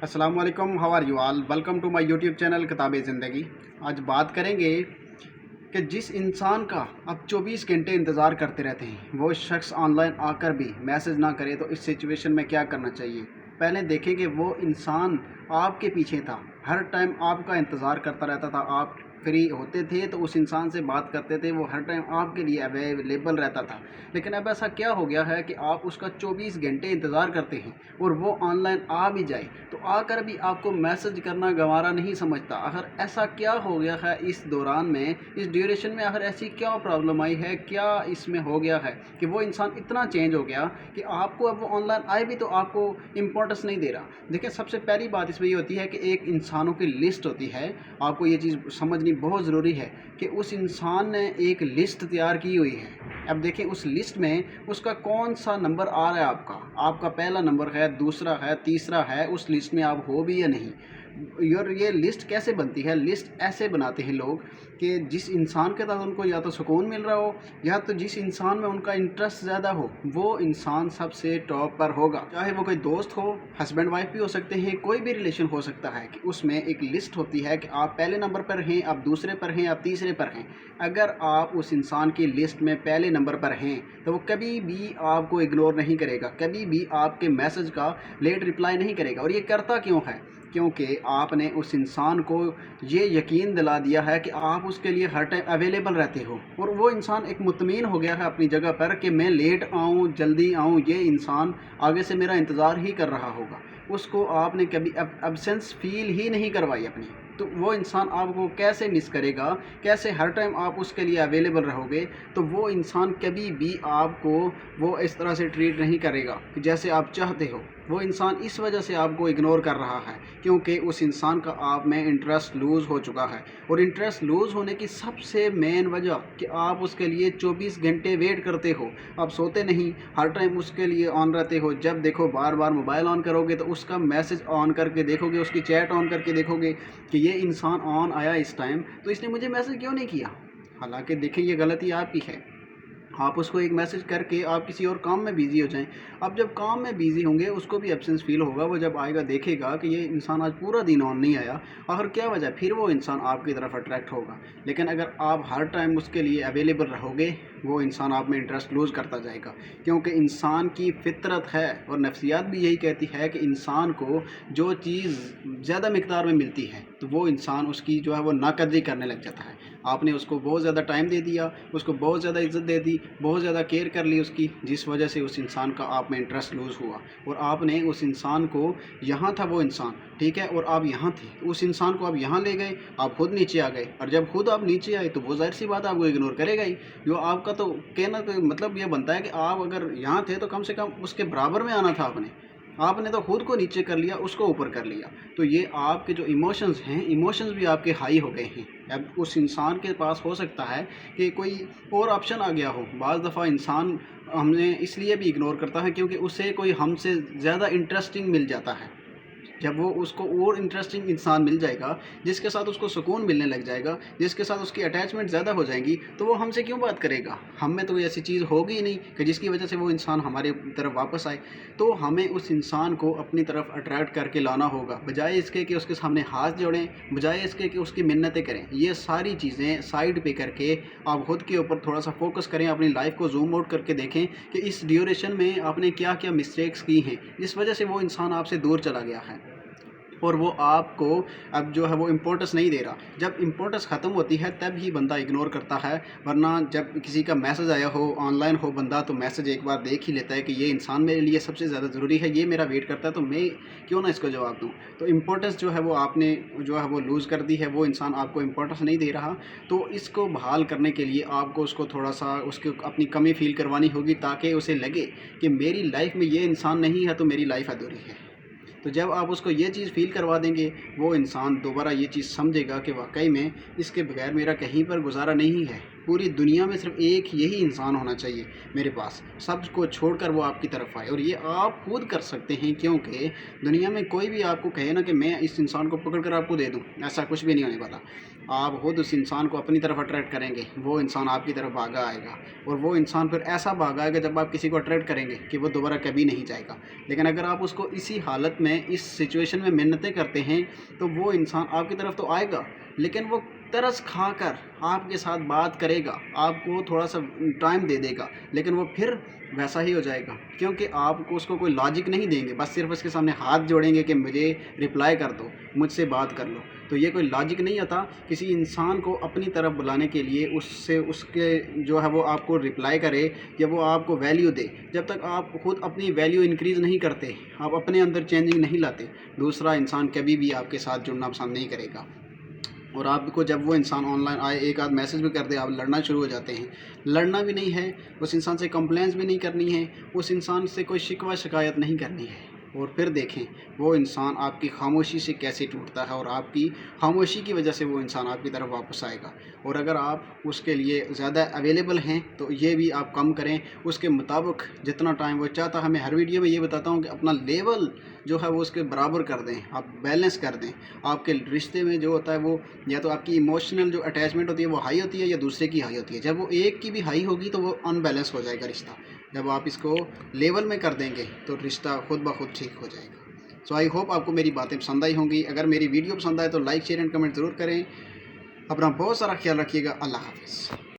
अस्सलाम वालेकुम, how are you all. Welcome to my YouTube channel Kitab Zindagi. आज बात करेंगे कि जिस इंसान का आप 24 घंटे इंतज़ार करते रहते हैं, वो शख्स ऑनलाइन आकर भी मैसेज ना करे तो इस सिचुएशन में क्या करना चाहिए। पहले देखें कि वो इंसान आपके पीछे था, हर टाइम आपका इंतज़ार करता रहता था। आप फ्री होते थे तो उस इंसान से बात करते थे, वो हर टाइम आपके लिए अवेलेबल रहता था। लेकिन अब ऐसा क्या हो गया है कि आप उसका 24 घंटे इंतज़ार करते हैं और वो ऑनलाइन आ भी जाए तो आकर भी आपको मैसेज करना गंवारा नहीं समझता। आखिर ऐसा क्या हो गया है इस दौरान में, इस ड्यूरेशन में आखिर ऐसी क्या प्रॉब्लम आई है, क्या इसमें हो गया है कि वो इंसान इतना चेंज हो गया कि आपको अब वो ऑनलाइन आए भी तो आपको इम्पोर्टेंस नहीं दे रहा। देखिए, सबसे पहली बात इसमें ये होती है कि एक इंसानों की लिस्ट होती है। आपको ये चीज़ समझनी बहुत ज़रूरी है कि उस इंसान ने एक लिस्ट तैयार की हुई है। अब देखें, उस लिस्ट में उसका कौन सा नंबर आ रहा है। आपका पहला नंबर है, दूसरा है, तीसरा है, उस लिस्ट में आप हो भी या नहीं। और ये लिस्ट कैसे बनती है? लिस्ट ऐसे बनाते हैं लोग कि जिस इंसान के साथ उनको या तो सुकून मिल रहा हो या तो जिस इंसान में उनका इंटरेस्ट ज़्यादा हो, वो इंसान सबसे टॉप पर होगा। चाहे वो कोई दोस्त हो, हस्बैंड वाइफ भी हो सकते हैं, कोई भी रिलेशन हो सकता है कि उसमें एक लिस्ट होती है कि आप पहले नंबर पर हैं, आप दूसरे पर हैं, आप तीसरे पर हैं। अगर आप उस इंसान की लिस्ट में पहले नंबर पर हैं तो वो कभी भी आपको इग्नोर नहीं करेगा, कभी भी आपके मैसेज का लेट रिप्लाई नहीं करेगा। और ये करता क्यों है? क्योंकि आपने उस इंसान को ये यकीन दिला दिया है कि आप उसके लिए हर टाइम अवेलेबल रहते हो, और वो इंसान एक मुतमईन हो गया है अपनी जगह पर कि मैं लेट आऊँ जल्दी आऊँ, ये इंसान आगे से मेरा इंतज़ार ही कर रहा होगा। उसको आपने कभी एब्सेंस फील ही नहीं करवाई अपनी, तो वो इंसान आपको कैसे मिस करेगा, कैसे हर टाइम आप उसके लिए अवेलेबल रहोगे। तो वो इंसान कभी भी आपको वो इस तरह से ट्रीट नहीं करेगा कि जैसे आप चाहते हो। वो इंसान इस वजह से आपको इग्नोर कर रहा है क्योंकि उस इंसान का आप में इंटरेस्ट लूज़ हो चुका है। और इंटरेस्ट लूज़ होने की सबसे मेन वजह कि आप उसके लिए 24 घंटे वेट करते हो। आप सोते नहीं, हर टाइम उसके लिए ऑन रहते हो। जब देखो बार बार मोबाइल ऑन करोगे तो उसका मैसेज ऑन करके देखोगे, उसकी चैट ऑन करके देखोगे कि ये इंसान ऑन आया इस टाइम, तो इसने मुझे मैसेज क्यों नहीं किया। हालांकि देखिए, ये गलती आपकी है। आप उसको एक मैसेज करके आप किसी और काम में बिज़ी हो जाएं। आप जब काम में बिज़ी होंगे उसको भी एब्सेंस फ़ील होगा। वो जब आएगा देखेगा कि ये इंसान आज पूरा दिन ऑन नहीं आया, आखिर क्या वजह, फिर वो इंसान आपकी तरफ अट्रैक्ट होगा। लेकिन अगर आप हर टाइम उसके लिए अवेलेबल रहोगे, वो इंसान आप में इंटरेस्ट लूज़ करता जाएगा। क्योंकि इंसान की फितरत है और नफ्सियात भी यही कहती है कि इंसान को जो चीज़ ज़्यादा मिकदार में मिलती है तो वो इंसान उसकी जो है वो नाकदरी करने लग जाता है। आपने उसको बहुत ज़्यादा टाइम दे दिया, उसको बहुत ज़्यादा इज़्ज़त दे दी, बहुत ज़्यादा केयर कर ली उसकी, जिस वजह से उस इंसान का आप में इंटरेस्ट लूज़ हुआ। और आपने उस इंसान को, यहाँ था वो इंसान, ठीक है, और आप यहाँ थे, उस इंसान को आप यहाँ ले गए, आप खुद नीचे आ गए। और जब खुद आप नीचे आए तो वो ज़ाहिर सी बात आपको इग्नोर करेगा ही। जो आपका तो कहना का मतलब ये बनता है कि आप अगर यहाँ थे तो कम से कम उसके बराबर में आना था आपने। आपने तो खुद को नीचे कर लिया, उसको ऊपर कर लिया। तो ये आपके जो इमोशंस हैं, इमोशंस भी आपके हाई हो गए हैं। अब उस इंसान के पास हो सकता है कि कोई और ऑप्शन आ गया हो। बाज़ दफ़ा इंसान हमें इसलिए भी इग्नोर करता है क्योंकि उसे कोई हमसे ज़्यादा इंटरेस्टिंग मिल जाता है। जब वो उसको और इंटरेस्टिंग इंसान मिल जाएगा, जिसके साथ उसको सुकून मिलने लग जाएगा, जिसके साथ उसकी अटैचमेंट ज़्यादा हो जाएगी, तो वो हमसे क्यों बात करेगा। हम में तो कोई ऐसी चीज़ होगी ही नहीं कि जिसकी वजह से वो इंसान हमारे तरफ वापस आए। तो हमें उस इंसान को अपनी तरफ अट्रैक्ट करके लाना होगा, बजाय इसके कि उसके सामने हाथ जोड़ें, बजाय इसके कि उसकी मिन्नतें करें। ये सारी चीज़ें साइड पे करके आप खुद के ऊपर थोड़ा सा फोकस करें, अपनी लाइफ को जूम आउट करके देखें कि इस ड्यूरेशन में आपने क्या क्या मिस्टेक्स की हैं जिस वजह से वो इंसान आपसे दूर चला गया है और वो आपको अब जो है वो इम्पोर्टेंस नहीं दे रहा। जब इम्पोर्टेंस ख़त्म होती है तब ही बंदा इग्नोर करता है, वरना जब किसी का मैसेज आया हो, ऑनलाइन हो बंदा, तो मैसेज एक बार देख ही लेता है कि ये इंसान मेरे लिए सबसे ज़्यादा ज़रूरी है, ये मेरा वेट करता है, तो मैं क्यों ना इसको जवाब दूँ। तो इम्पोर्टेंस जो है वो आपने जो है वो लूज़ कर दी है, वो इंसान आपको इम्पोर्टेंस नहीं दे रहा। तो इसको बहाल करने के लिए आपको उसको थोड़ा सा उसकी अपनी कमी फ़ील करवानी होगी, ताकि उसे लगे कि मेरी लाइफ में ये इंसान नहीं है तो मेरी लाइफ अधूरी है। तो जब आप उसको ये चीज़ फ़ील करवा देंगे, वो इंसान दोबारा ये चीज़ समझेगा कि वाक़ई में इसके बगैर मेरा कहीं पर गुज़ारा नहीं है। पूरी दुनिया में सिर्फ एक यही इंसान होना चाहिए मेरे पास, सब को छोड़कर वो आपकी तरफ आए। और ये आप खुद कर सकते हैं, क्योंकि दुनिया में कोई भी आपको कहे ना कि मैं इस इंसान को पकड़ कर आपको दे दूँ, ऐसा कुछ भी नहीं होने वाला। आप खुद उस इंसान को अपनी तरफ अट्रैक्ट करेंगे, वो इंसान आपकी तरफ भागा आएगा। और वो इंसान फिर ऐसा भागा आएगा जब आप किसी को अट्रैक्ट करेंगे कि वो दोबारा कभी नहीं जाएगा। लेकिन अगर आप उसको इसी हालत में, इस सिचुएशन में मिन्नतें करते हैं, तो वो इंसान आपकी तरफ तो आएगा, लेकिन वो तरस खाकर आपके साथ बात करेगा, आपको थोड़ा सा टाइम दे देगा, लेकिन वो फिर वैसा ही हो जाएगा, क्योंकि आपको उसको कोई लॉजिक नहीं देंगे, बस सिर्फ उसके सामने हाथ जोड़ेंगे कि मुझे रिप्लाई कर दो, मुझसे बात कर लो। तो ये कोई लॉजिक नहीं आता किसी इंसान को अपनी तरफ बुलाने के लिए, उससे उसके जो है वो आपको रिप्लाई करे या वो आपको वैल्यू दे। जब तक आप खुद अपनी वैल्यू इंक्रीज़ नहीं करते, आप अपने अंदर चेंजिंग नहीं लाते, दूसरा इंसान कभी भी आपके साथ जुड़ना पसंद नहीं करेगा। और आपको जब वो इंसान ऑनलाइन आए, एक आध मैसेज भी कर दे, आप लड़ना शुरू हो जाते हैं। लड़ना भी नहीं है, उस इंसान से कंप्लेंट्स भी नहीं करनी है, उस इंसान से कोई शिकवा शिकायत नहीं करनी है। और फिर देखें वो इंसान आपकी खामोशी से कैसे टूटता है, और आपकी खामोशी की वजह से वो इंसान आपकी तरफ वापस आएगा। और अगर आप उसके लिए ज़्यादा अवेलेबल हैं तो ये भी आप कम करें, उसके मुताबिक जितना टाइम वो चाहता है। मैं हर वीडियो में ये बताता हूँ कि अपना लेवल जो है वो उसके बराबर कर दें, आप बैलेंस कर दें। आपके रिश्ते में जो होता है वो या तो आपकी इमोशनल जो अटैचमेंट होती है वो हाई होती है, या दूसरे की हाई होती है। जब वो एक की भी हाई होगी तो वो अनबैलेंस हो जाएगा रिश्ता। जब आप इसको लेवल में कर देंगे तो रिश्ता खुद ब खुद ठीक हो जाएगा। सो आई होप आपको मेरी बातें पसंद आई होंगी। अगर मेरी वीडियो पसंद आए तो लाइक शेयर एंड कमेंट ज़रूर करें। अपना बहुत सारा ख्याल रखिएगा। अल्लाह हाफ़िज़।